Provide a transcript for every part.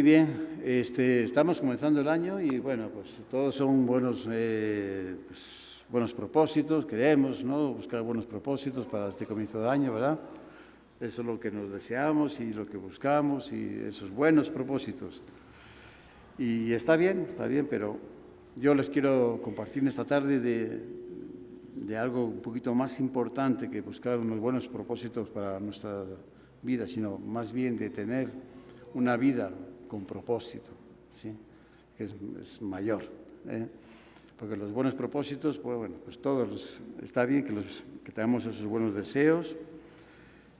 Muy bien, estamos comenzando el año y bueno, pues todos son buenos, buenos propósitos, queremos, ¿no? Buscar buenos propósitos para este comienzo de año, ¿verdad? Eso es lo que nos deseamos y lo que buscamos y esos buenos propósitos. Y está bien, pero yo les quiero compartir esta tarde de algo un poquito más importante que buscar unos buenos propósitos para nuestra vida, sino más bien de tener una vida con propósito, ¿sí? Que es mayor, ¿eh? Porque los buenos propósitos, pues bueno, pues todos está bien que tengamos esos buenos deseos,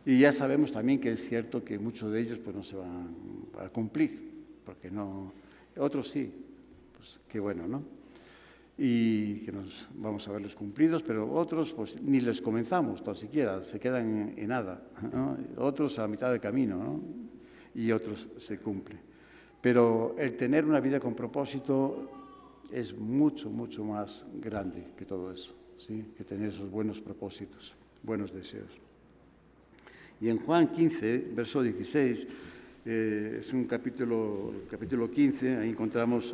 y ya sabemos también que es cierto que muchos de ellos pues no se van a cumplir, porque no, otros sí, pues qué bueno, ¿no? Y que nos vamos a verlos cumplidos, pero otros pues ni les comenzamos, tan siquiera, se quedan en nada, ¿no? Otros a mitad de camino, ¿no? Y otros se cumplen. Pero el tener una vida con propósito es mucho, mucho más grande que todo eso, ¿sí? Que tener esos buenos propósitos, buenos deseos. Y en Juan 15, verso 16, es un capítulo 15, ahí encontramos,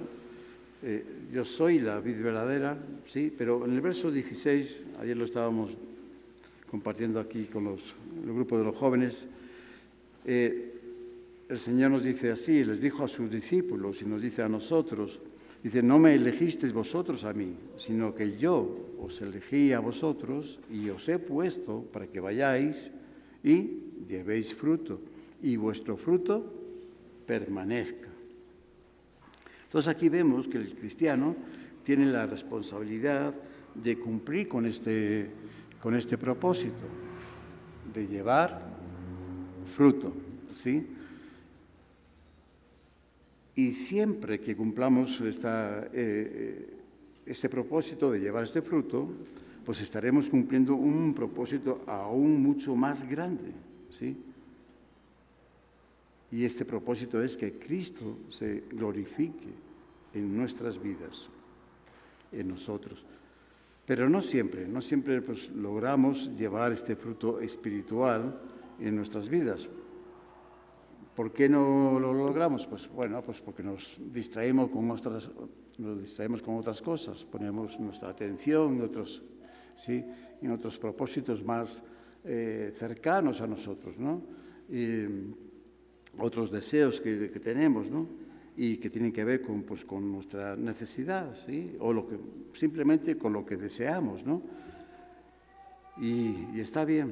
yo soy la vid verdadera, ¿sí? Pero en el verso 16, ayer lo estábamos compartiendo aquí con el grupo de los jóvenes, el Señor nos dice así, les dijo a sus discípulos y nos dice a nosotros, dice, no me elegisteis vosotros a mí, sino que yo os elegí a vosotros y os he puesto para que vayáis y llevéis fruto, y vuestro fruto permanezca. Entonces aquí vemos que el cristiano tiene la responsabilidad de cumplir con este propósito, de llevar fruto, ¿sí? Y siempre que cumplamos este propósito de llevar este fruto, pues estaremos cumpliendo un propósito aún mucho más grande, ¿sí? Y este propósito es que Cristo se glorifique en nuestras vidas, en nosotros. Pero no siempre pues, logramos llevar este fruto espiritual en nuestras vidas. ¿Por qué no lo logramos? Pues bueno, pues porque nos distraemos con otras cosas, ponemos nuestra atención en otros, ¿sí? En otros propósitos más cercanos a nosotros, ¿no? Otros deseos que tenemos, ¿no? Y que tienen que ver con nuestra necesidad, ¿sí? O simplemente con lo que deseamos, ¿no? Y está bien,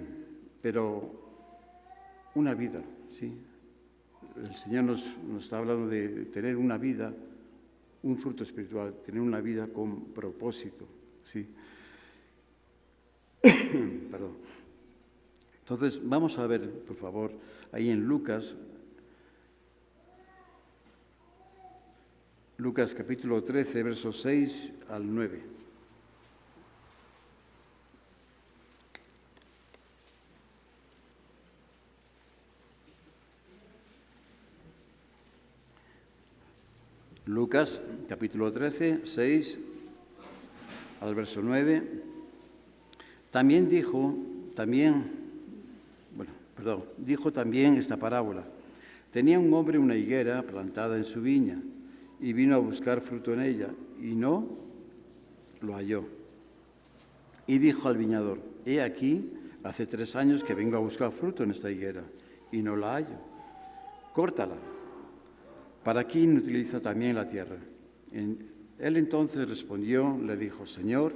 pero una vida, ¿sí? El Señor nos está hablando de tener una vida, un fruto espiritual, tener una vida con propósito, ¿sí? Perdón. Entonces, vamos a ver, por favor, ahí en Lucas capítulo 13, versos 6 al 9. Lucas, capítulo 13, 6 al verso 9. Dijo también esta parábola. Tenía un hombre una higuera plantada en su viña y vino a buscar fruto en ella y no lo halló. Y dijo al viñador, he aquí, hace 3 años que vengo a buscar fruto en esta higuera y no la hallo. Córtala. ¿Para qué inutiliza también la tierra? Él entonces respondió, le dijo, Señor,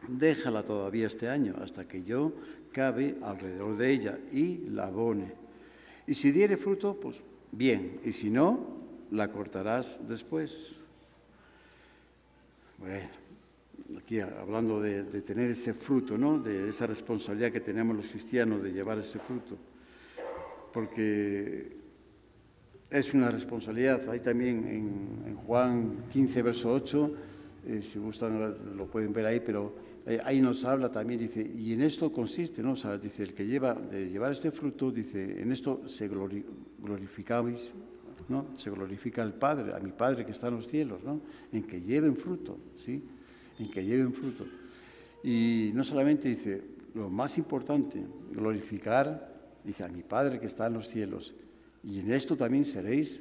déjala todavía este año hasta que yo cabe alrededor de ella y la abone. Y si diere fruto, pues bien, y si no, la cortarás después. Bueno, aquí hablando de tener ese fruto, ¿no? De esa responsabilidad que tenemos los cristianos de llevar ese fruto. Porque es una responsabilidad. Hay también en Juan 15, verso 8, si gustan lo pueden ver ahí, pero ahí nos habla también, dice, y en esto consiste, ¿no? O sea, dice, el que de llevar este fruto, dice, en esto se glorificáis, ¿no? Se glorifica al Padre, a mi Padre que está en los cielos, ¿no? En que lleven fruto, ¿sí? En que lleven fruto. Y no solamente dice, lo más importante, glorificar, dice, a mi Padre que está en los cielos. Y en esto también seréis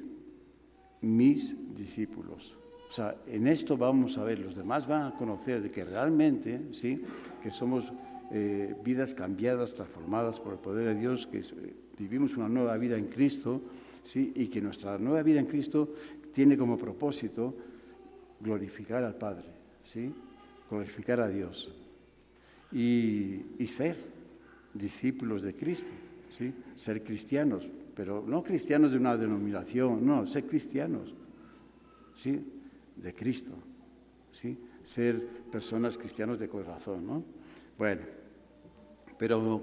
mis discípulos. O sea, en esto vamos a ver, los demás van a conocer de que realmente, ¿sí?, que somos vidas cambiadas, transformadas por el poder de Dios, que vivimos una nueva vida en Cristo, ¿sí?, y que nuestra nueva vida en Cristo tiene como propósito glorificar al Padre, ¿sí?, glorificar a Dios y ser discípulos de Cristo, ¿sí?, ser cristianos, pero no cristianos de una denominación, no, ser cristianos, ¿sí?, de Cristo, ¿sí?, ser personas cristianos de corazón, ¿no? Bueno, pero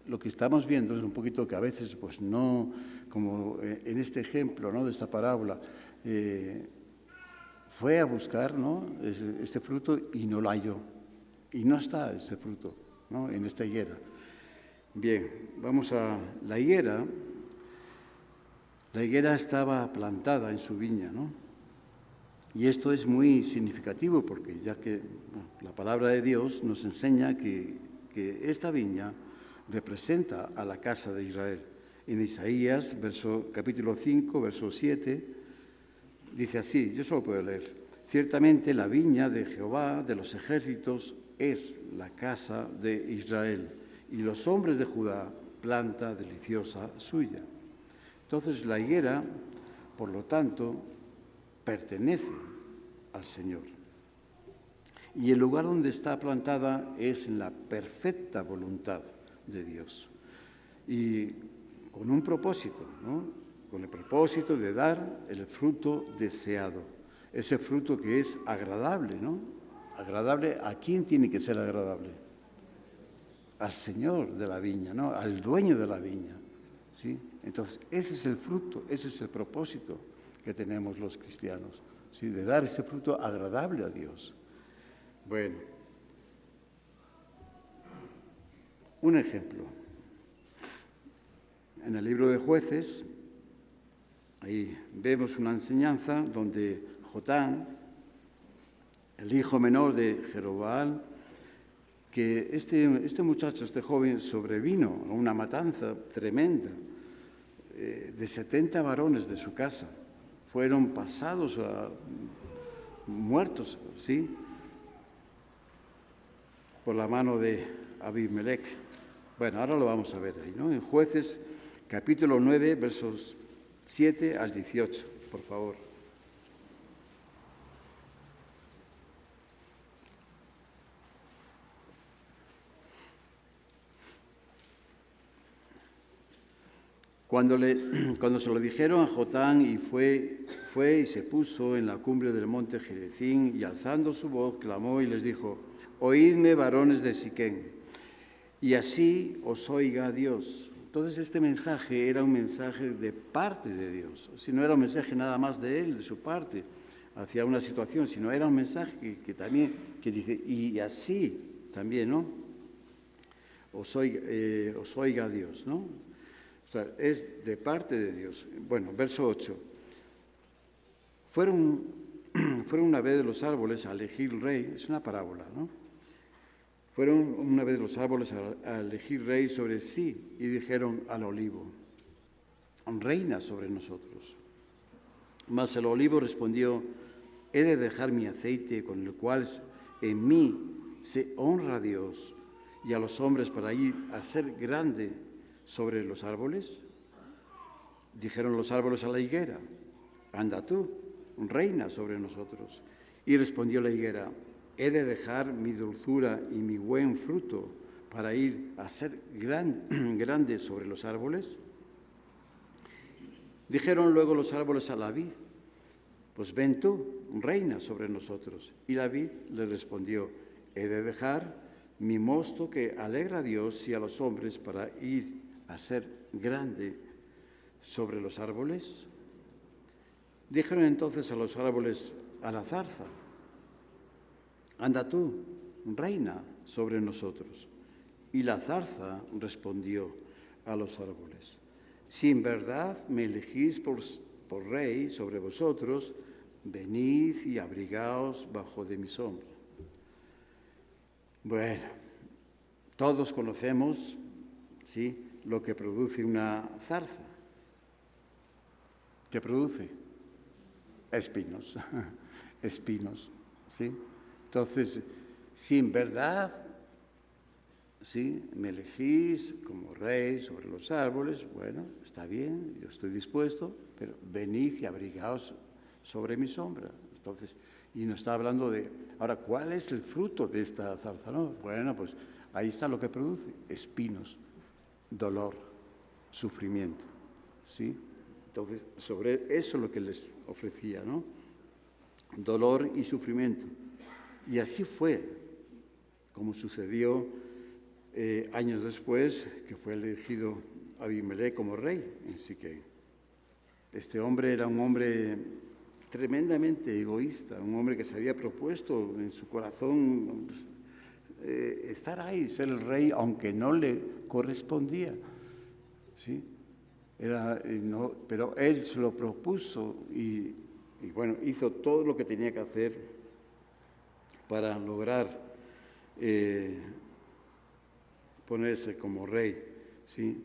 lo que estamos viendo es un poquito que a veces, pues no, como en este ejemplo, ¿no?, de esta parábola, fue a buscar, ¿no?, este fruto y no lo halló, y no está ese fruto, ¿no?, en esta higuera. Bien, vamos a la higuera. La higuera estaba plantada en su viña, ¿no? Y esto es muy significativo porque ya que la palabra de Dios nos enseña que esta viña representa a la casa de Israel. En Isaías, capítulo 5, verso 7, dice así, yo solo puedo leer: ciertamente la viña de Jehová de los ejércitos es la casa de Israel, y los hombres de Judá, planta deliciosa suya. Entonces la higuera, por lo tanto, pertenece al Señor. Y el lugar donde está plantada es en la perfecta voluntad de Dios. Y con un propósito, ¿no?, con el propósito de dar el fruto deseado, ese fruto que es agradable, ¿no? Agradable, ¿a quién tiene que ser agradable? Al Señor de la viña, ¿no?, al dueño de la viña, ¿sí? Entonces, ese es el fruto, ese es el propósito que tenemos los cristianos, ¿sí?, de dar ese fruto agradable a Dios. Bueno, un ejemplo. En el libro de Jueces, ahí vemos una enseñanza donde Jotán, el hijo menor de Jeroboam, que este muchacho, este joven, sobrevino a una matanza tremenda de 70 varones de su casa. Fueron pasados muertos, ¿sí?, por la mano de Abimelech. Bueno, ahora lo vamos a ver ahí, ¿no? En Jueces, capítulo 9, versos 7 al 18, por favor. Cuando se lo dijeron a Jotán, y fue y se puso en la cumbre del monte Gerizim, y alzando su voz clamó y les dijo: oídme, varones de Siquén, y así os oiga Dios. Entonces este mensaje era un mensaje de parte de Dios, si no era un mensaje nada más de él, de su parte, hacia una situación, sino era un mensaje que también, que dice, y así también, ¿no?, os oiga Dios, ¿no? O sea, es de parte de Dios. Bueno, verso 8. Fueron una vez de los árboles a elegir rey, es una parábola, ¿no? Fueron una vez los árboles a elegir rey sobre sí, y dijeron al olivo: reina sobre nosotros. Mas el olivo respondió: he de dejar mi aceite, con el cual en mí se honra a Dios y a los hombres, para ir a ser grande sobre los árboles. Dijeron los árboles a la higuera: anda tú, reina sobre nosotros. Y respondió la higuera: he de dejar mi dulzura y mi buen fruto para ir a ser grande sobre los árboles. Dijeron luego los árboles a la vid: pues ven tú, reina sobre nosotros. Y la vid le respondió: he de dejar mi mosto que alegra a Dios y a los hombres para ir a ser grande sobre los árboles. Dijeron entonces a los árboles a la zarza: anda tú, reina sobre nosotros. Y la zarza respondió a los árboles: si en verdad me elegís por rey sobre vosotros, venid y abrigaos bajo de mi sombra. Bueno, todos conocemos, ¿sí?, lo que produce una zarza. ¿Qué produce? Espinos, espinos, ¿sí? Entonces, si en verdad, ¿sí?, me elegís como rey sobre los árboles, bueno, está bien, yo estoy dispuesto, pero venid y abrigaos sobre mi sombra. Entonces, y nos está hablando de, ahora, ¿cuál es el fruto de esta zarza? No, bueno, pues ahí está lo que produce, espinos, dolor, sufrimiento, ¿sí? Entonces, sobre eso es lo que les ofrecía, ¿no? Dolor y sufrimiento. Y así fue como sucedió años después, que fue elegido Abimelech como rey en Siquem. Este hombre era un hombre tremendamente egoísta, un hombre que se había propuesto en su corazón estar ahí, ser el rey, aunque no le correspondía, ¿sí? Pero él se lo propuso y bueno, hizo todo lo que tenía que hacer para lograr ponerse como rey, ¿sí?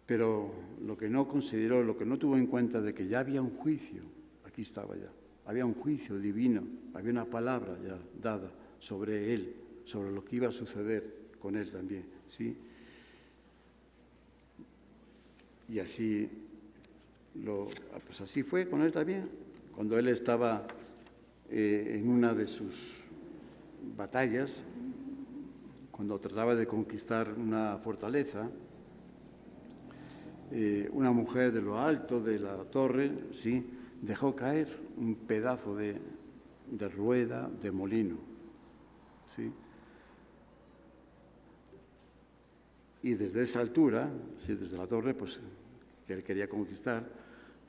Pero lo que no consideró, lo que no tuvo en cuenta de que ya había un juicio, aquí estaba ya, había un juicio divino, había una palabra ya dada sobre él, sobre lo que iba a suceder con él también, ¿sí? Y así, pues así fue con él también, cuando él estaba en una de sus batallas, cuando trataba de conquistar una fortaleza, una mujer de lo alto de la torre, ¿sí?, dejó caer un pedazo de rueda de molino, ¿sí? Y desde esa altura, ¿sí?, desde la torre, pues que él quería conquistar,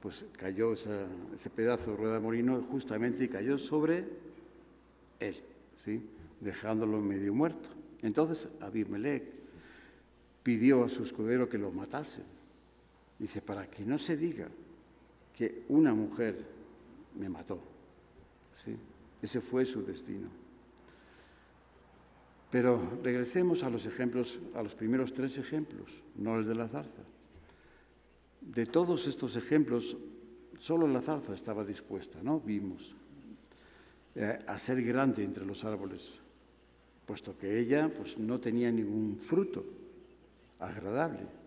pues cayó ese pedazo de rueda de molino justamente y cayó sobre él, ¿sí?, dejándolo medio muerto. Entonces Abimelech pidió a su escudero que lo matase. Dice, para que no se diga que una mujer me mató, ¿sí? Ese fue su destino. Pero regresemos a los ejemplos, a los primeros 3 ejemplos, no el de la zarza. De todos estos ejemplos, solo la zarza estaba dispuesta, ¿no? Vimos, a ser grande entre los árboles, puesto que ella pues, no tenía ningún fruto agradable.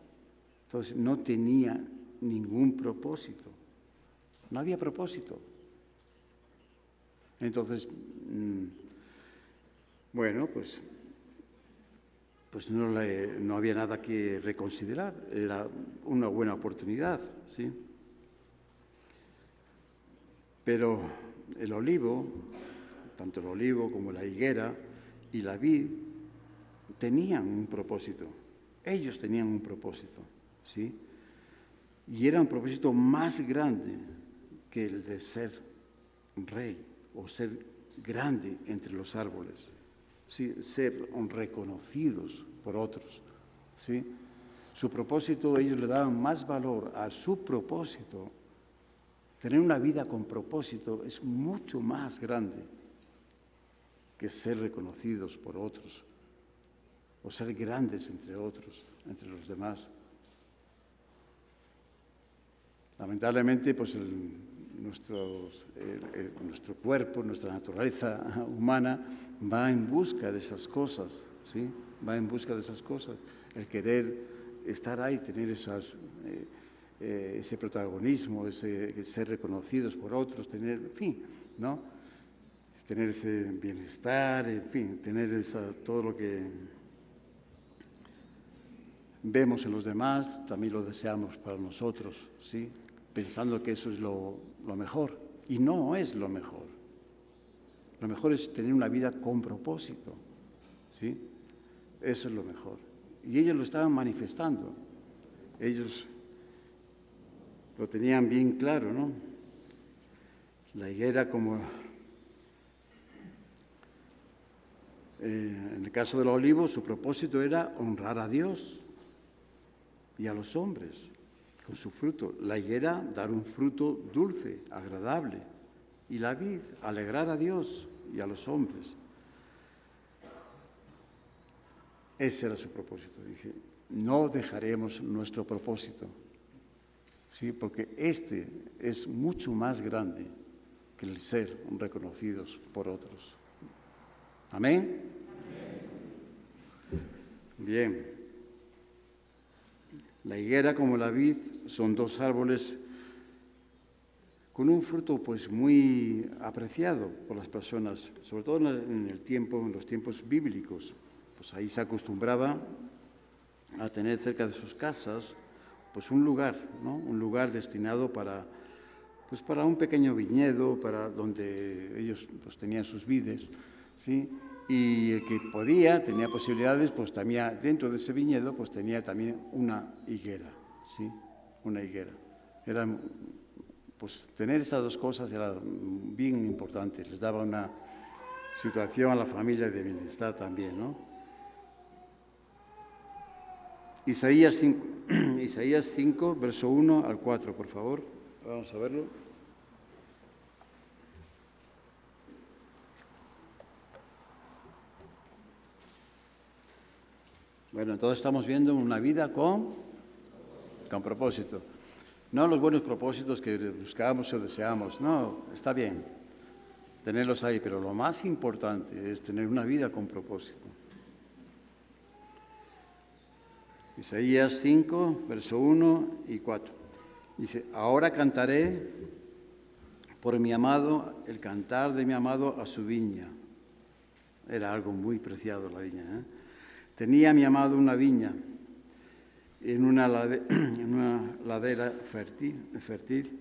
Entonces, no tenía ningún propósito. No había propósito. Entonces, bueno, pues no había nada que reconsiderar. Era una buena oportunidad, ¿sí? Pero el olivo, tanto el olivo como la higuera y la vid, tenían un propósito. Ellos tenían un propósito, ¿sí? Y era un propósito más grande que el de ser rey o ser grande entre los árboles, ¿sí?, ser reconocidos por otros, ¿sí? Su propósito, ellos le daban más valor a su propósito. Tener una vida con propósito es mucho más grande que ser reconocidos por otros o ser grandes entre otros, entre los demás. Lamentablemente, pues nuestro cuerpo, nuestra naturaleza humana va en busca de esas cosas, ¿sí? Va en busca de esas cosas. El querer estar ahí, tener ese protagonismo, ser reconocidos por otros, tener, en fin, ¿no? Tener ese bienestar, en fin, tener todo lo que vemos en los demás, también lo deseamos para nosotros, ¿sí?, pensando que eso es lo mejor. Y no es lo mejor. Lo mejor es tener una vida con propósito, ¿sí? Eso es lo mejor. Y ellos lo estaban manifestando. Ellos lo tenían bien claro, ¿no? La higuera, como en el caso del olivo, su propósito era honrar a Dios y a los hombres con su fruto. La higuera, dar un fruto dulce, agradable. Y la vid, alegrar a Dios y a los hombres. Ese era su propósito. Dice, no dejaremos nuestro propósito. Sí, porque este es mucho más grande que el ser reconocidos por otros. ¿Amén? Bien. La higuera como la vid son dos árboles con un fruto pues muy apreciado por las personas, sobre todo en los tiempos bíblicos. Pues ahí se acostumbraba a tener cerca de sus casas pues un lugar, ¿no? Un lugar destinado para un pequeño viñedo, para donde ellos pues tenían sus vides, ¿sí? Y el que tenía posibilidades, pues también dentro de ese viñedo, pues tenía también una higuera, ¿sí? Una higuera. Pues tener estas dos cosas era bien importante, les daba una situación a la familia de bienestar también, ¿no? Isaías 5, verso 1 al 4, por favor. Vamos a verlo. Bueno, entonces estamos viendo una vida con propósito. No los buenos propósitos que buscamos o deseamos. No, está bien tenerlos ahí, pero lo más importante es tener una vida con propósito. Isaías 5, verso 1 y 4. Dice, ahora cantaré por mi amado, el cantar de mi amado a su viña. Era algo muy preciado la viña, ¿eh? Tenía mi amado una viña en una ladera fértil.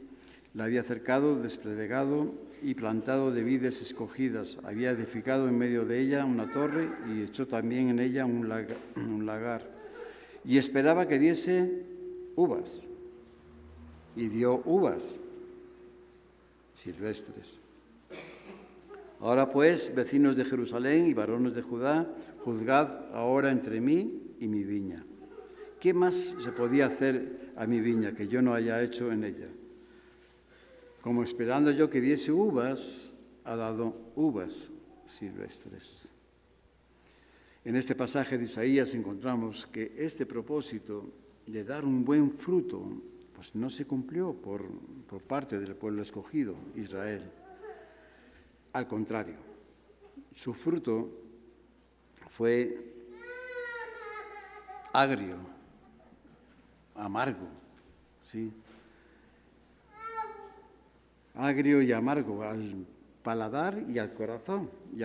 La había cercado, despredegado y plantado de vides escogidas. Había edificado en medio de ella una torre y echó también en ella un lagar. Y esperaba que diese uvas. Y dio uvas silvestres. Ahora pues, vecinos de Jerusalén y varones de Judá, juzgad ahora entre mí y mi viña. ¿Qué más se podía hacer a mi viña que yo no haya hecho en ella? Como esperando yo que diese uvas, ha dado uvas silvestres. En este pasaje de Isaías encontramos que este propósito de dar un buen fruto pues no se cumplió por parte del pueblo escogido, Israel. Al contrario, su fruto fue agrio, amargo, ¿sí? Agrio y amargo al paladar y al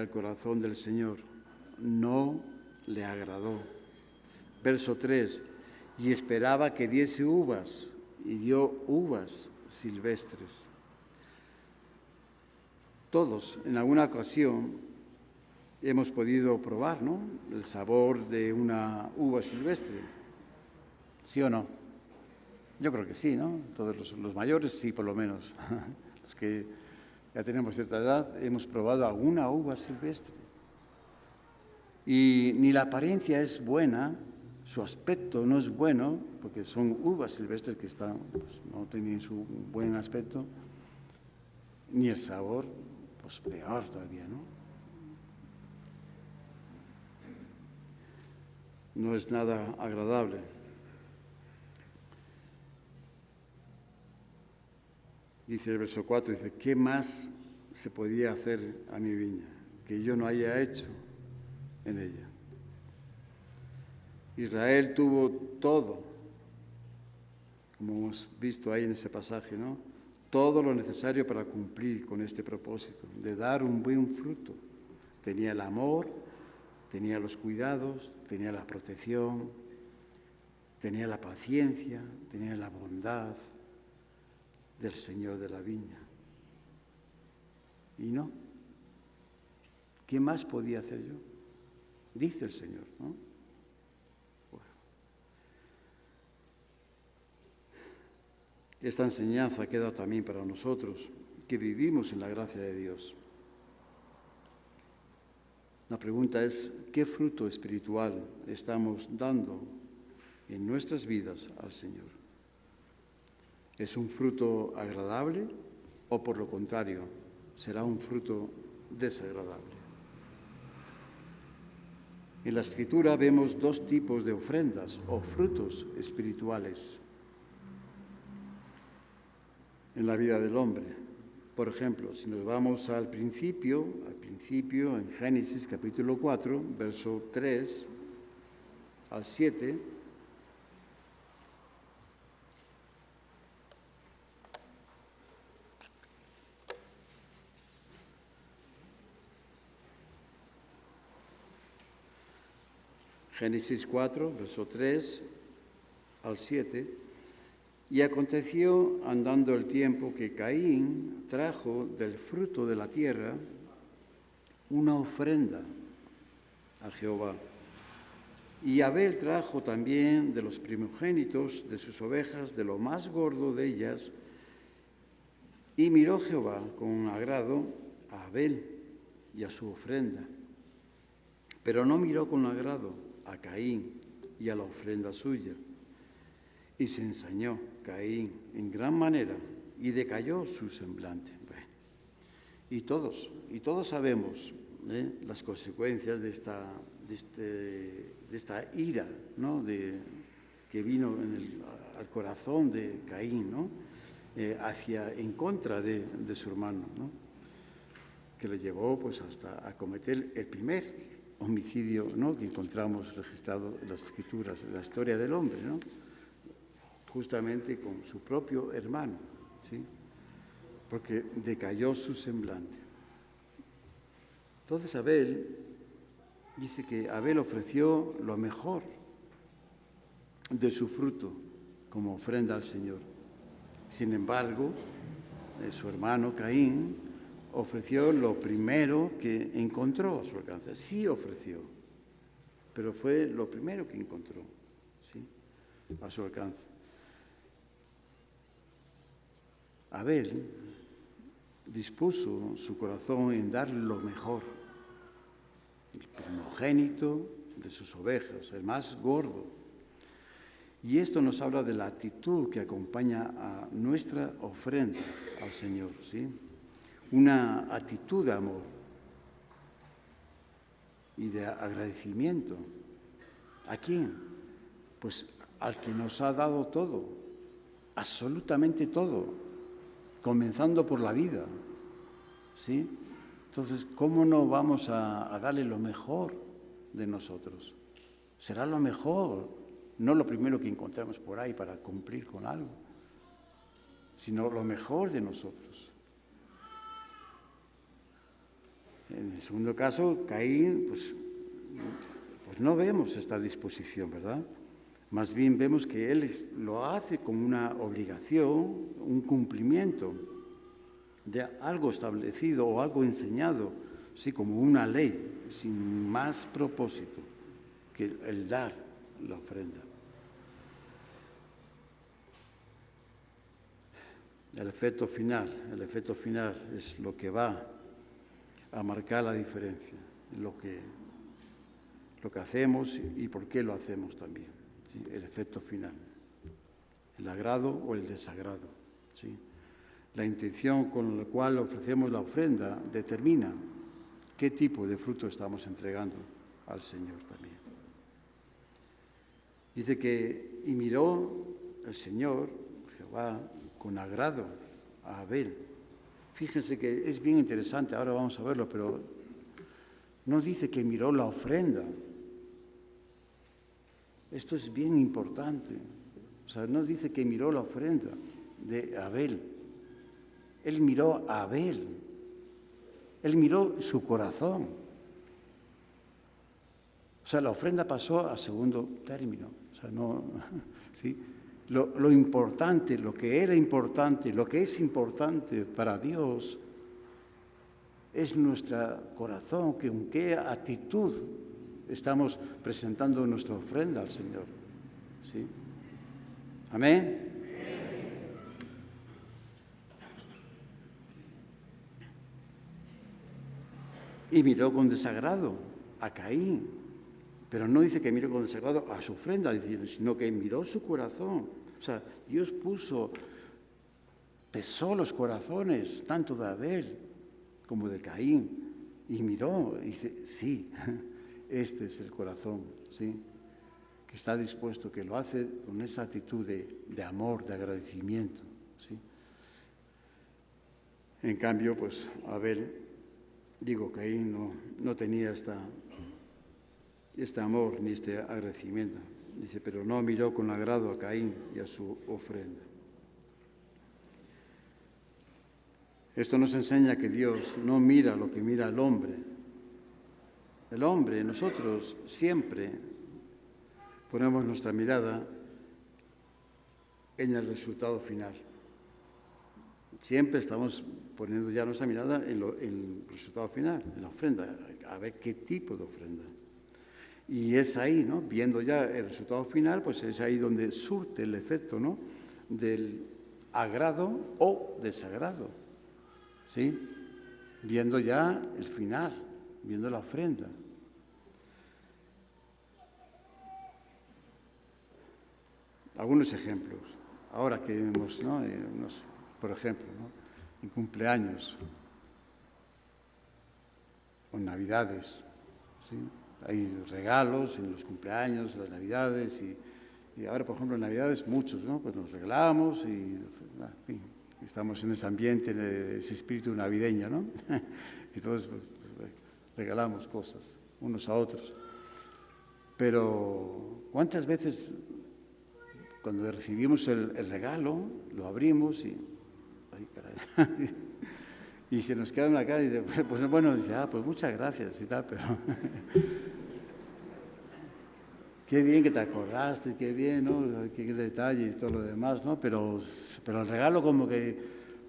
corazón del Señor. No le agradó. Verso 3, y esperaba que diese uvas, y dio uvas silvestres. Todos, en alguna ocasión, hemos podido probar, ¿no?, el sabor de una uva silvestre. ¿Sí o no? Yo creo que sí, ¿no? Todos los mayores sí, por lo menos. Los que ya tenemos cierta edad, hemos probado alguna uva silvestre. Y ni la apariencia es buena, su aspecto no es bueno, porque son uvas silvestres que pues, no tienen su buen aspecto, ni el sabor, pues peor todavía, ¿no? No es nada agradable. Dice el verso 4, dice, ¿qué más se podía hacer a mi viña que yo no haya hecho en ella? Israel tuvo todo, como hemos visto ahí en ese pasaje, ¿no? Todo lo necesario para cumplir con este propósito, de dar un buen fruto. Tenía el amor, tenía los cuidados, tenía la protección, tenía la paciencia, tenía la bondad del Señor de la viña. Y no. ¿Qué más podía hacer yo? Dice el Señor, ¿no? Bueno. Esta enseñanza queda también para nosotros, que vivimos en la gracia de Dios. La pregunta es, ¿qué fruto espiritual estamos dando en nuestras vidas al Señor? ¿Es un fruto agradable o, por lo contrario, será un fruto desagradable? En la Escritura vemos dos tipos de ofrendas o frutos espirituales. en la vida del hombre. Por ejemplo, si nos vamos al principio, en Génesis capítulo 4, verso 3 al 7, Génesis 4, verso 3 al 7, y aconteció andando el tiempo que Caín trajo del fruto de la tierra una ofrenda a Jehová. Y Abel trajo también de los primogénitos de sus ovejas, de lo más gordo de ellas, y miró Jehová con agrado a Abel y a su ofrenda, pero no miró con agrado a Caín y a la ofrenda suya. Y se ensañó Caín en gran manera y decayó su semblante. Bueno, y todos sabemos las consecuencias de esta ira, ¿no? Que vino al corazón de Caín, ¿no? En contra de su hermano, ¿no? Que le llevó pues hasta a cometer el primer homicidio, ¿no? Que encontramos registrado en las Escrituras, en la historia del hombre, ¿no? Justamente con su propio hermano, ¿sí? Porque decayó su semblante. Entonces Abel dice que Abel ofreció lo mejor de su fruto como ofrenda al Señor. Sin embargo, su hermano Caín ofreció lo primero que encontró a su alcance. Sí ofreció, pero fue lo primero que encontró, ¿sí? A su alcance. Abel dispuso su corazón en dar lo mejor, el primogénito de sus ovejas, el más gordo. Y esto nos habla de la actitud que acompaña a nuestra ofrenda al Señor, ¿sí? Una actitud de amor y de agradecimiento. ¿A quién? Pues al que nos ha dado todo, absolutamente todo, comenzando por la vida, ¿sí? Entonces, ¿cómo no vamos a darle lo mejor de nosotros? Será lo mejor, no lo primero que encontramos por ahí para cumplir con algo, sino lo mejor de nosotros. En el segundo caso, Caín, pues no vemos esta disposición, ¿verdad? Más bien vemos que él lo hace como una obligación, un cumplimiento de algo establecido o algo enseñado, sí, como una ley, sin más propósito que el dar la ofrenda. El efecto final es lo que va a marcar la diferencia, lo que hacemos y por qué lo hacemos también, ¿sí? El efecto final, el agrado o el desagrado, ¿sí? La intención con la cual ofrecemos la ofrenda determina qué tipo de fruto estamos entregando al Señor también. Dice que, y miró el Señor, Jehová, con agrado a Abel. Fíjense que es bien interesante, ahora vamos a verlo, pero no dice que miró la ofrenda. Esto es bien importante. O sea, no dice que miró la ofrenda de Abel. Él miró a Abel. Él miró su corazón. O sea, la ofrenda pasó a segundo término. O sea, no, ¿sí? Lo importante, lo que era importante, lo que es importante para Dios es nuestro corazón, que con qué actitud estamos presentando nuestra ofrenda al Señor, ¿sí? Amén. Y miró con desagrado a Caín, pero no dice que miró con desagrado a su ofrenda, sino que miró su corazón. O sea, Dios pesó los corazones, tanto de Abel como de Caín, y miró y dice, sí, este es el corazón, ¿sí? Que está dispuesto, que lo hace con esa actitud de amor, de agradecimiento, ¿sí? En cambio, pues Caín no tenía este amor ni este agradecimiento. Dice, pero no miró con agrado a Caín y a su ofrenda. Esto nos enseña que Dios no mira lo que mira el hombre. El hombre, nosotros siempre ponemos nuestra mirada en el resultado final. Siempre estamos poniendo ya nuestra mirada en el resultado final, en la ofrenda, a ver qué tipo de ofrenda. Y es ahí, ¿no? Viendo ya el resultado final, pues es ahí donde surte el efecto, ¿no? Del agrado o desagrado, ¿sí? Viendo ya el final, viendo la ofrenda. Algunos ejemplos. Ahora que vemos, ¿no? Por ejemplo, ¿no? En cumpleaños o en Navidades, ¿sí? Hay regalos en los cumpleaños, en las Navidades y ahora, por ejemplo, en Navidades muchos, ¿no? Pues nos regalamos y, en fin, estamos en ese ambiente, en ese espíritu navideño, ¿no? Entonces, pues, regalamos cosas unos a otros. Pero, ¿cuántas veces cuando recibimos el regalo, lo abrimos y... ¡ay, caray! Y se nos queda en la cara y dice, pues bueno, dice, pues muchas gracias y tal, pero... Qué bien que te acordaste, qué bien, ¿no? Qué detalle y todo lo demás, ¿no? Pero el regalo como que...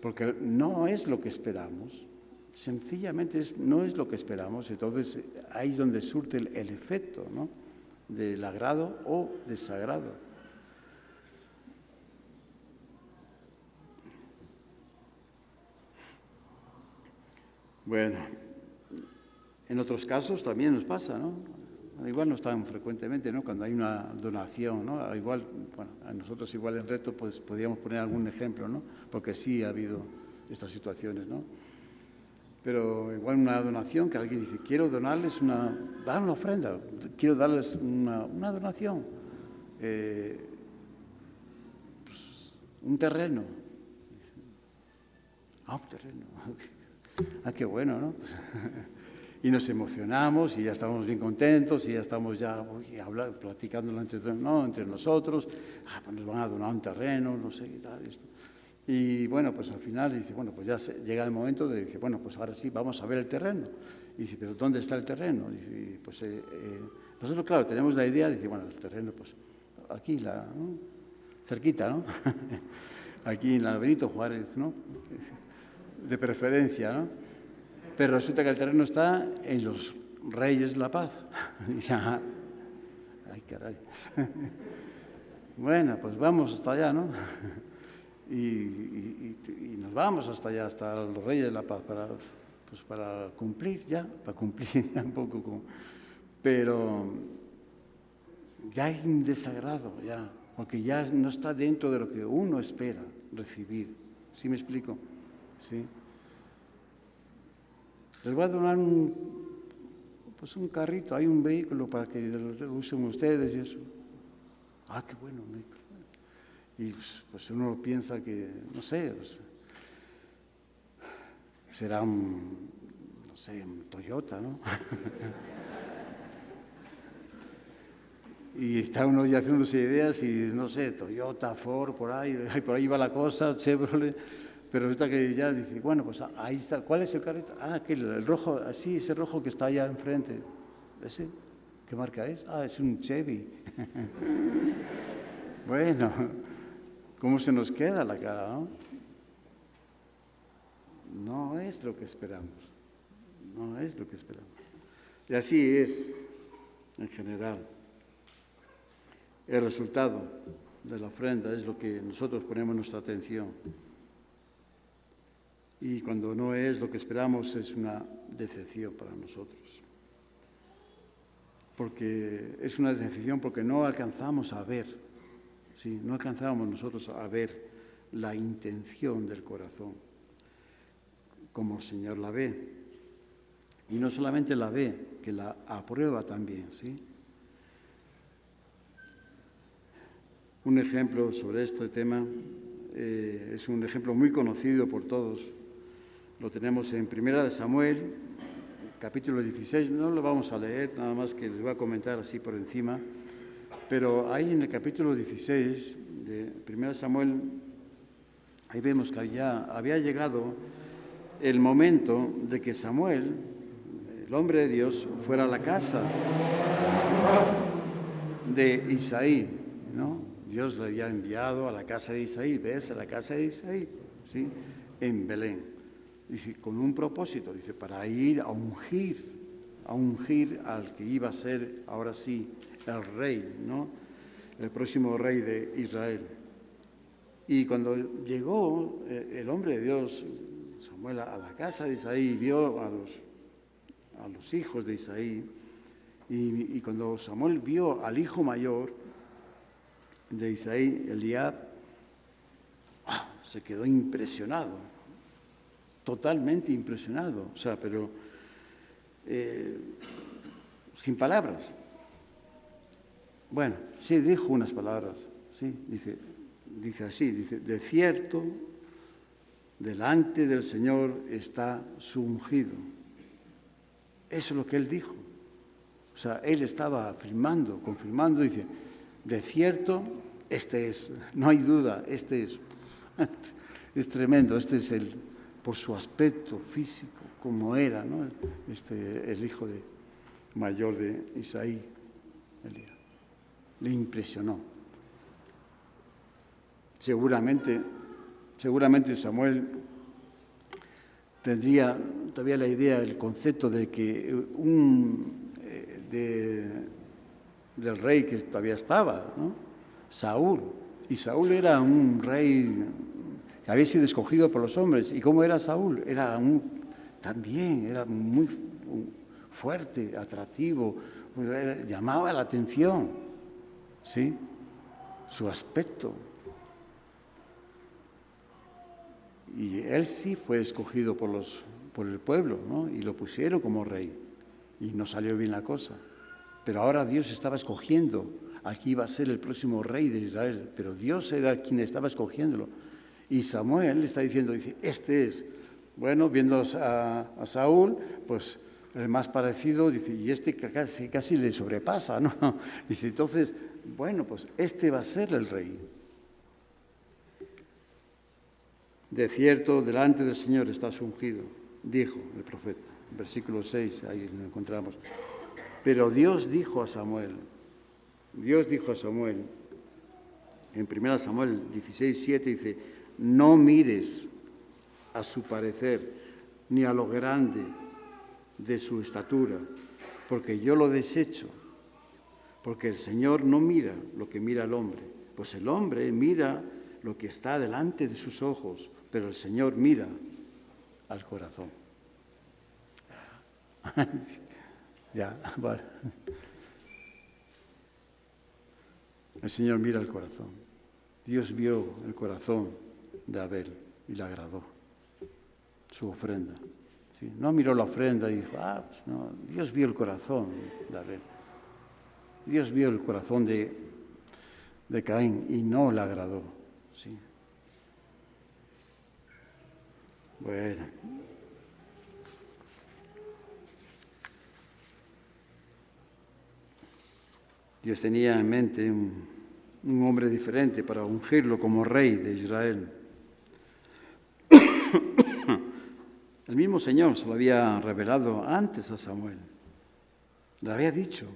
Porque no es lo que esperamos. Sencillamente no es lo que esperamos. Entonces, ahí es donde surte el efecto, ¿no? Del agrado o desagrado. Bueno, en otros casos también nos pasa, ¿no? Igual no tan frecuentemente, ¿no? Cuando hay una donación, ¿no? Igual, bueno, a nosotros igual en Reto pues podríamos poner algún ejemplo, ¿no? Porque sí ha habido estas situaciones, ¿no? Pero igual una donación que alguien dice, quiero donarles dar una ofrenda, quiero darles una donación, pues, un terreno. Un terreno. Qué bueno, ¿no? Y nos emocionamos y ya estamos bien contentos y ya estamos platicando entre nosotros. Pues nos van a donar un terreno, no sé qué tal. Esto. Y bueno, pues al final dice, bueno, pues ya llega el momento de decir, bueno, pues ahora sí, vamos a ver el terreno. Y dice, pero ¿dónde está el terreno? Y pues nosotros, claro, tenemos la idea de decir, bueno, el terreno, pues aquí, ¿no? Cerquita, ¿no? Aquí en la Benito Juárez, ¿no? De preferencia, ¿no? Pero resulta que el terreno está en los Reyes de la Paz. Ay, caray. Bueno, pues vamos hasta allá, ¿no? Y nos vamos hasta allá, hasta los Reyes de la Paz, para cumplir ya un poco con... Pero ya hay un desagrado, ya, porque ya no está dentro de lo que uno espera recibir. ¿Sí me explico? Sí. Les voy a donar un carrito, hay un vehículo para que lo usen ustedes y eso. Qué bueno, un vehículo. Y pues uno piensa que, no sé, pues, será un Toyota, ¿no? Y está uno ya haciéndose ideas y, no sé, Toyota, Ford, por ahí va la cosa, Chevrolet. Pero resulta que ya dice, bueno, pues ahí está. ¿Cuál es el carrito? El rojo, así, ese rojo que está allá enfrente. ¿Ese? ¿Qué marca es? Es un Chevy. Bueno, ¿cómo se nos queda la cara, no? No es lo que esperamos. No es lo que esperamos. Y así es, en general. El resultado de la ofrenda es lo que nosotros ponemos nuestra atención. Y cuando no es lo que esperamos, es una decepción para nosotros. Porque es una decepción porque no alcanzamos a ver, ¿sí? No alcanzamos nosotros a ver la intención del corazón, como el Señor la ve. Y no solamente la ve, que la aprueba también, ¿sí? Un ejemplo sobre este tema es un ejemplo muy conocido por todos. Lo tenemos en Primera de Samuel, capítulo 16. No lo vamos a leer, nada más que les voy a comentar así por encima. Pero ahí en el capítulo 16 de Primera de Samuel, ahí vemos que ya había llegado el momento de que Samuel, el hombre de Dios, fuera a la casa de Isaí, ¿no? Dios le había enviado a la casa de Isaí, ¿ves? A la casa de Isaí, ¿sí? En Belén. Dice, con un propósito, dice, para ir a ungir al que iba a ser, ahora sí, el rey, ¿no? El próximo rey de Israel. Y cuando llegó el hombre de Dios, Samuel, a la casa de Isaí, vio a los hijos de Isaí, y cuando Samuel vio al hijo mayor de Isaí, Eliab, se quedó impresionado, totalmente impresionado, o sea, pero sin palabras. Bueno, sí dijo unas palabras, sí, dice así, dice, de cierto, delante del Señor está su ungido. Eso es lo que él dijo. O sea, él estaba afirmando, confirmando, dice, de cierto, este es, no hay duda, este es tremendo, este es por su aspecto físico, como era, ¿no? El hijo mayor de Isaí, Elías. Le impresionó. Seguramente Samuel tendría todavía la idea, el concepto de que del rey que todavía estaba, ¿no? Saúl. Y Saúl era un rey que había sido escogido por los hombres. ¿Y cómo era Saúl? También era muy fuerte, atractivo, llamaba la atención, ¿sí? Su aspecto. Y él sí fue escogido por el pueblo, ¿no? Y lo pusieron como rey. Y no salió bien la cosa. Pero ahora Dios estaba escogiendo al que iba a ser el próximo rey de Israel. Pero Dios era quien estaba escogiéndolo. Y Samuel le está diciendo, dice, este es. Bueno, viendo a Saúl, pues el más parecido, dice, y este casi le sobrepasa, ¿no? Dice, entonces, bueno, pues este va a ser el rey. De cierto, delante del Señor estás ungido, dijo el profeta. Versículo 6, ahí lo encontramos. Pero Dios dijo a Samuel, en 1 Samuel 16, 7, dice, no mires a su parecer, ni a lo grande de su estatura, porque yo lo desecho, porque el Señor no mira lo que mira el hombre, pues el hombre mira lo que está delante de sus ojos, pero el Señor mira al corazón. Ya, vale. El Señor mira el corazón. Dios vio el corazón de Abel y le agradó su ofrenda. ¿Sí? No miró la ofrenda y dijo, pues no, Dios vio el corazón de Abel. Dios vio el corazón de Caín y no le agradó. ¿Sí? Bueno. Dios tenía en mente un hombre diferente para ungirlo como rey de Israel. El mismo Señor se lo había revelado antes a Samuel. Le había dicho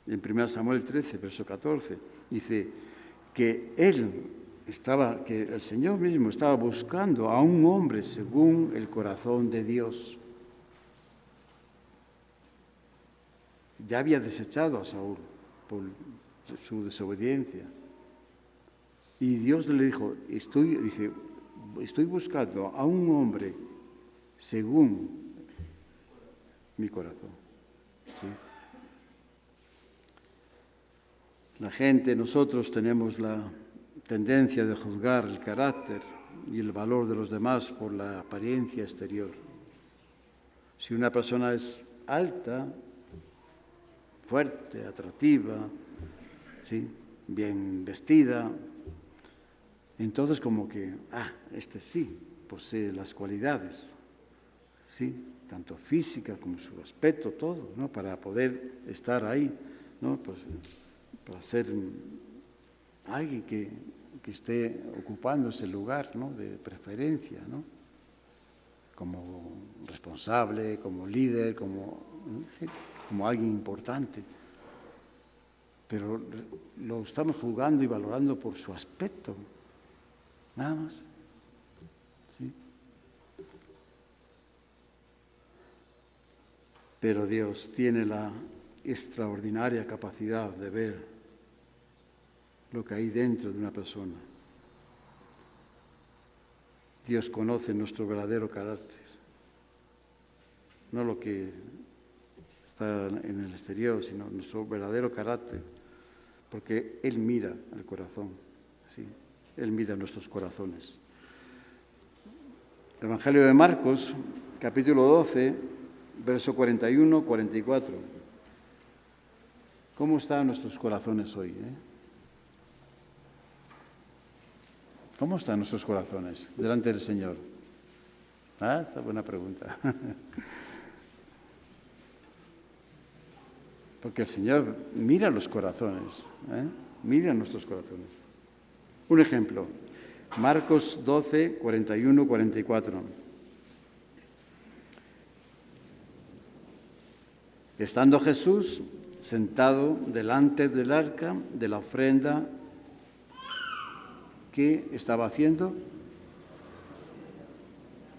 en 1 Samuel 13, verso 14, dice que que el Señor mismo estaba buscando a un hombre según el corazón de Dios. Ya había desechado a Saúl por su desobediencia. Y Dios le dijo, estoy buscando a un hombre según mi corazón. ¿Sí? La gente, nosotros tenemos la tendencia de juzgar el carácter y el valor de los demás por la apariencia exterior. Si una persona es alta, fuerte, atractiva, ¿sí? Bien vestida, entonces como que, este sí, posee las cualidades, ¿sí? Tanto física como su aspecto, todo, ¿no? Para poder estar ahí, ¿no? Pues, para ser alguien que esté ocupando ese lugar, ¿no? De preferencia, ¿no? Como responsable, como líder, como alguien importante. Pero lo estamos juzgando y valorando por su aspecto, nada más. ¿Sí? Pero Dios tiene la extraordinaria capacidad de ver lo que hay dentro de una persona. Dios conoce nuestro verdadero carácter, no lo que está en el exterior, sino nuestro verdadero carácter, porque Él mira el corazón, ¿sí? Él mira nuestros corazones. El Evangelio de Marcos, capítulo 12, verso 41, 44. ¿Cómo están nuestros corazones hoy? ¿Cómo están nuestros corazones delante del Señor? Esta es buena pregunta. Porque el Señor mira los corazones, mira nuestros corazones. Un ejemplo, Marcos 12, 41, 44. Estando Jesús sentado delante del arca de la ofrenda, ¿qué estaba haciendo?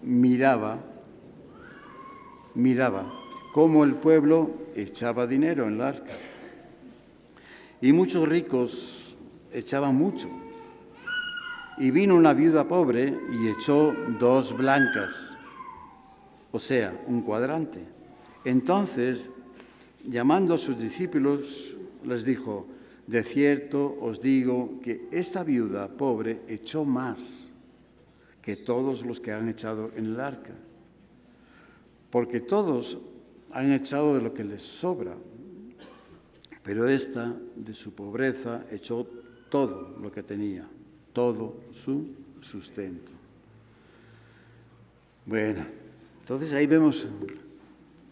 Miraba cómo el pueblo echaba dinero en el arca. Y muchos ricos echaban mucho. Y vino una viuda pobre y echó 2 blancas, o sea, un cuadrante. Entonces, llamando a sus discípulos, les dijo: de cierto os digo que esta viuda pobre echó más que todos los que han echado en el arca, porque todos han echado de lo que les sobra, pero esta de su pobreza echó todo lo que tenía, todo su sustento. Bueno, entonces ahí vemos,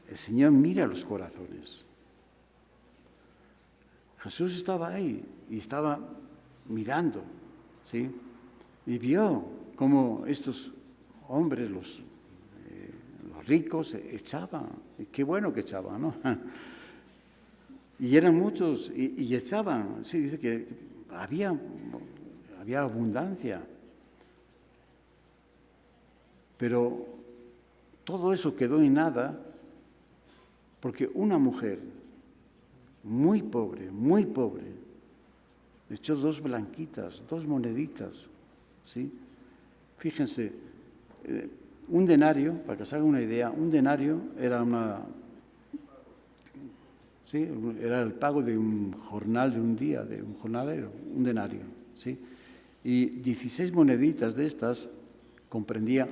el Señor mira los corazones. Jesús estaba ahí y estaba mirando, ¿sí? Y vio cómo estos hombres, los ricos, echaban. Y qué bueno que echaban, ¿no? Y eran muchos y echaban. Sí, dice que había abundancia. Pero todo eso quedó en nada porque una mujer muy pobre, echó 2 blanquitas, 2 moneditas, ¿sí? Fíjense, un denario, para que se haga una idea, un denario era era el pago de un jornal de un día, de un jornalero, un denario, ¿sí? Y 16 moneditas de estas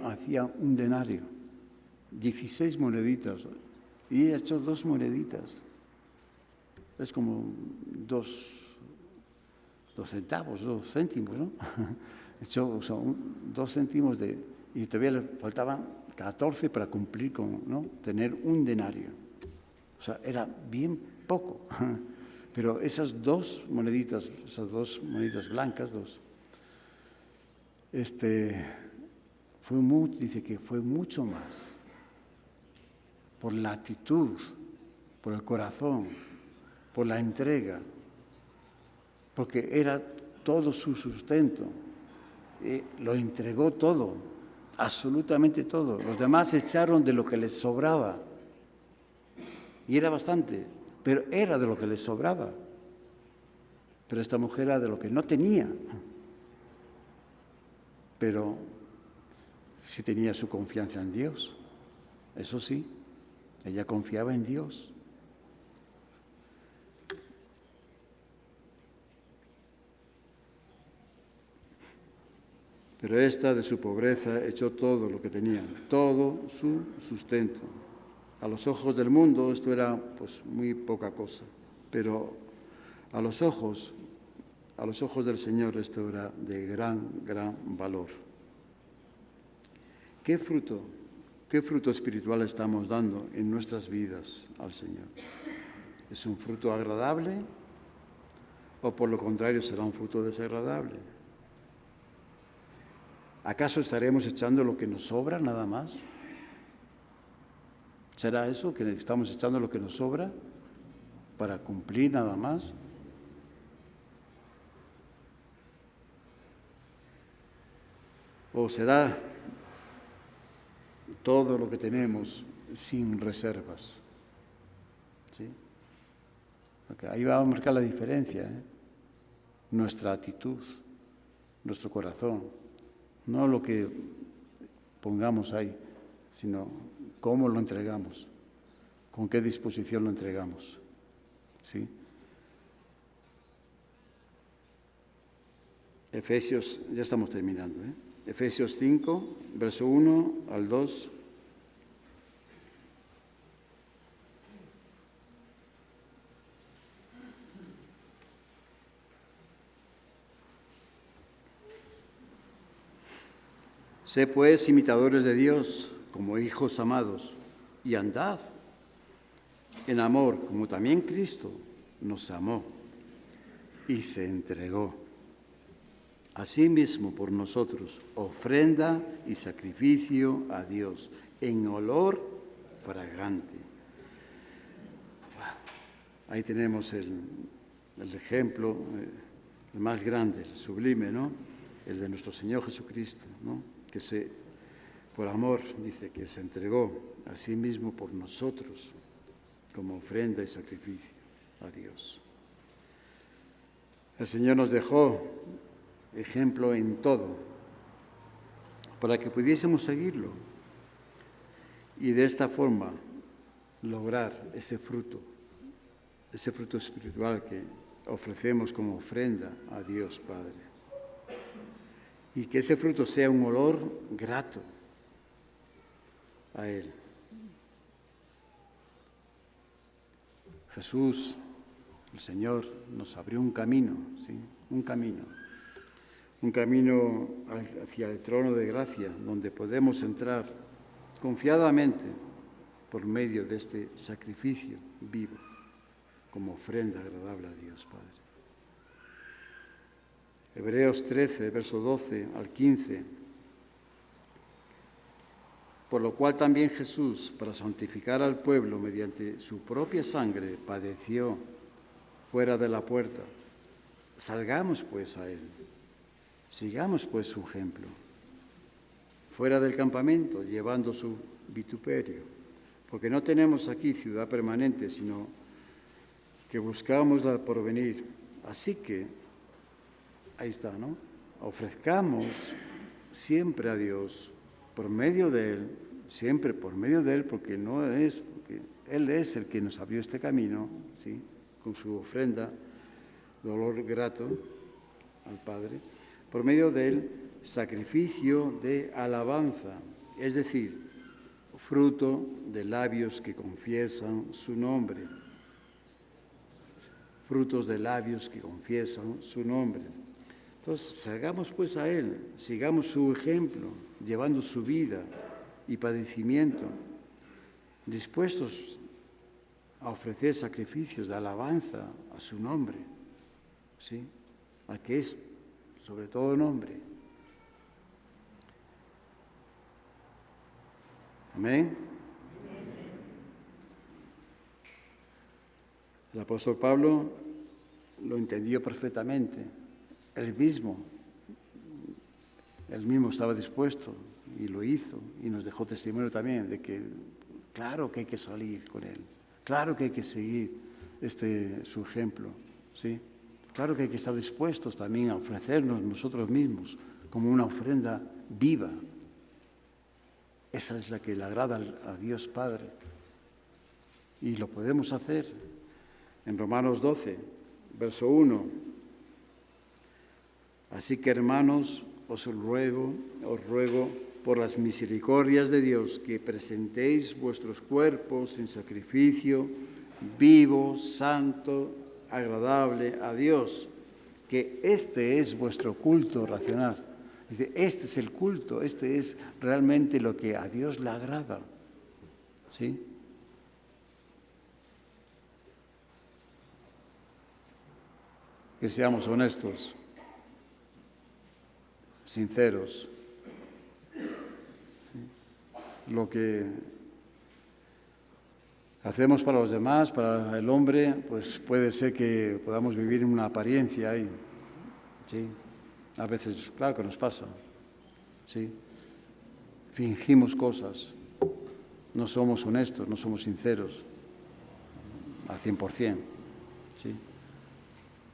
hacía un denario, 16 moneditas, y ella echó 2 moneditas. Es como 2 centavos, 2 céntimos, ¿no? Echó 2 céntimos y todavía le faltaban 14 para cumplir con, ¿no?, tener un denario. O sea, era bien poco. Pero esas 2 moneditas, blancas, dice que fue mucho más por la actitud, por el corazón, por la entrega, porque era todo su sustento. Lo entregó todo, absolutamente todo. Los demás echaron de lo que les sobraba. Y era bastante, pero era de lo que les sobraba. Pero esta mujer era de lo que no tenía. Pero sí tenía su confianza en Dios. Eso sí, ella confiaba en Dios. Pero esta de su pobreza echó todo lo que tenía, todo su sustento. A los ojos del mundo esto era pues muy poca cosa, pero a los ojos del Señor esto era de gran valor. ¿Qué fruto ¿Qué fruto espiritual estamos dando en nuestras vidas al Señor? ¿Es un fruto agradable o por lo contrario será un fruto desagradable? ¿Acaso estaremos echando lo que nos sobra nada más? ¿Será eso, que estamos echando lo que nos sobra para cumplir nada más? ¿O será todo lo que tenemos sin reservas? ¿Sí? Porque ahí va a marcar la diferencia, ¿eh? Nuestra actitud, nuestro corazón, no lo que pongamos ahí, sino cómo lo entregamos, con qué disposición lo entregamos. ¿Sí? Efesios, ya estamos terminando, ¿eh? Efesios 5, verso 1 al 2. Sé pues imitadores de Dios como hijos amados y andad en amor como también Cristo nos amó y se entregó a sí mismo por nosotros, ofrenda y sacrificio a Dios en olor fragante. Ahí tenemos el ejemplo, el más grande, el sublime, ¿no? El de nuestro Señor Jesucristo, ¿no? Que por amor, dice, que se entregó a sí mismo por nosotros como ofrenda y sacrificio a Dios. El Señor nos dejó ejemplo en todo para que pudiésemos seguirlo y de esta forma lograr ese fruto espiritual que ofrecemos como ofrenda a Dios Padre. Y que ese fruto sea un olor grato a Él. Jesús, el Señor, nos abrió un camino, ¿sí? Un camino hacia el trono de gracia, donde podemos entrar confiadamente por medio de este sacrificio vivo, como ofrenda agradable a Dios Padre. Hebreos 13, verso 12 al 15. Por lo cual también Jesús, para santificar al pueblo mediante su propia sangre, padeció fuera de la puerta. Salgamos pues a Él, sigamos pues su ejemplo, fuera del campamento, llevando su vituperio, porque no tenemos aquí ciudad permanente, sino que buscamos la porvenir. Así que, ahí está, ¿no? Ofrezcamos siempre a Dios por medio de Él, siempre por medio de Él, porque Él es el que nos abrió este camino, ¿sí? Con su ofrenda, dolor grato al Padre, por medio de Él, sacrificio de alabanza, es decir, fruto de labios que confiesan su nombre. Frutos de labios que confiesan su nombre. Entonces, salgamos pues a Él, sigamos su ejemplo, llevando su vida y padecimiento, dispuestos a ofrecer sacrificios de alabanza a su nombre, ¿sí? Al que es sobre todo nombre. Amén. El apóstol Pablo lo entendió perfectamente. Él mismo estaba dispuesto y lo hizo y nos dejó testimonio también de que claro que hay que salir con Él, claro que hay que seguir su ejemplo, ¿sí? Claro que hay que estar dispuestos también a ofrecernos nosotros mismos como una ofrenda viva. Esa es la que le agrada a Dios Padre y lo podemos hacer. En Romanos 12, verso 1. Así que, hermanos, os ruego por las misericordias de Dios que presentéis vuestros cuerpos en sacrificio vivo, santo, agradable a Dios, que este es vuestro culto racional. Dice, este es el culto, este es realmente lo que a Dios le agrada. ¿Sí? Que seamos honestos, sinceros. Lo que hacemos para los demás, para el hombre, pues puede ser que podamos vivir en una apariencia ahí. ¿Sí? A veces, claro que nos pasa. ¿Sí? Fingimos cosas. No somos honestos, no somos sinceros al 100%. ¿Sí?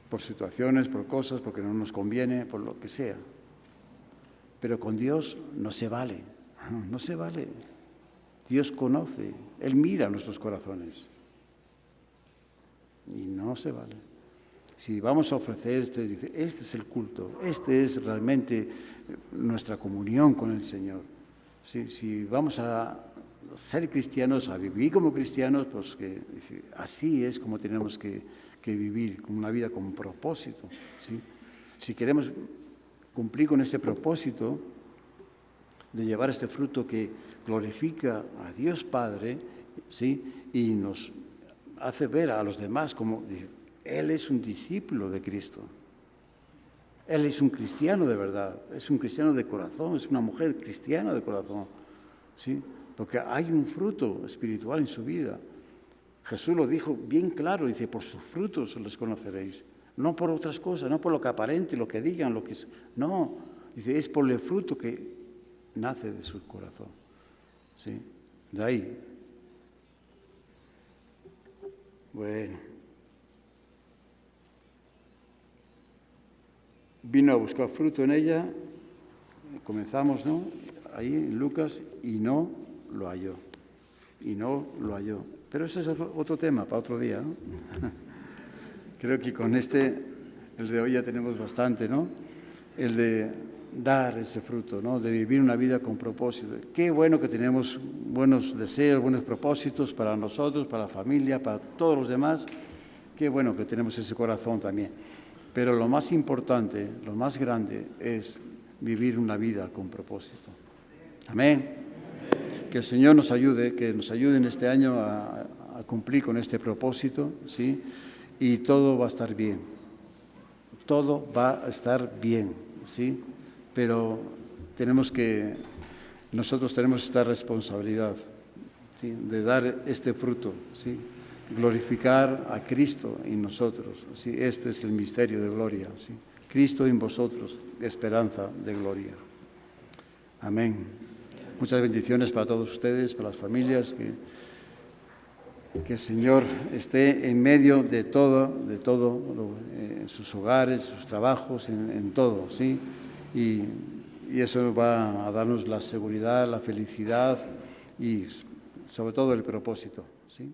Por situaciones, por cosas, porque no nos conviene, por lo que sea. Pero con Dios no se vale, no se vale. Dios conoce, Él mira nuestros corazones. Y no se vale. Si vamos a ofrecer, dice, este es el culto, este es realmente nuestra comunión con el Señor. Si vamos a ser cristianos, a vivir como cristianos, pues que dice, así es como tenemos que vivir, con una vida con propósito. ¿Sí? Si queremos cumplir con ese propósito de llevar este fruto que glorifica a Dios Padre, ¿sí? Y nos hace ver a los demás como Él es un discípulo de Cristo. Él es un cristiano de verdad, es un cristiano de corazón, es una mujer cristiana de corazón, ¿sí? Porque hay un fruto espiritual en su vida. Jesús lo dijo bien claro, dice, por sus frutos los conoceréis. No por otras cosas, no por lo que aparente, lo que digan, lo que es. No, dice, es por el fruto que nace de su corazón. ¿Sí? De ahí. Bueno. Vino a buscar fruto en ella. Comenzamos, ¿no? Ahí en Lucas, y no lo halló. Y no lo halló. Pero ese es otro tema para otro día, ¿no? Creo que con el de hoy ya tenemos bastante, ¿no? El de dar ese fruto, ¿no? De vivir una vida con propósito. Qué bueno que tenemos buenos deseos, buenos propósitos para nosotros, para la familia, para todos los demás. Qué bueno que tenemos ese corazón también. Pero lo más importante, lo más grande es vivir una vida con propósito. Amén. Que el Señor nos ayude, que nos ayude en este año a cumplir con este propósito, ¿sí? Y todo va a estar bien. Todo va a estar bien, ¿sí? Pero nosotros tenemos esta responsabilidad, ¿sí? De dar este fruto, ¿sí? Glorificar a Cristo en nosotros, ¿sí? Este es el misterio de gloria, ¿sí? Cristo en vosotros, esperanza de gloria. Amén. Muchas bendiciones para todos ustedes, para las familias, que el Señor esté en medio de todo, en sus hogares, sus trabajos, en todo, ¿sí? Y eso va a darnos la seguridad, la felicidad y sobre todo el propósito, ¿sí?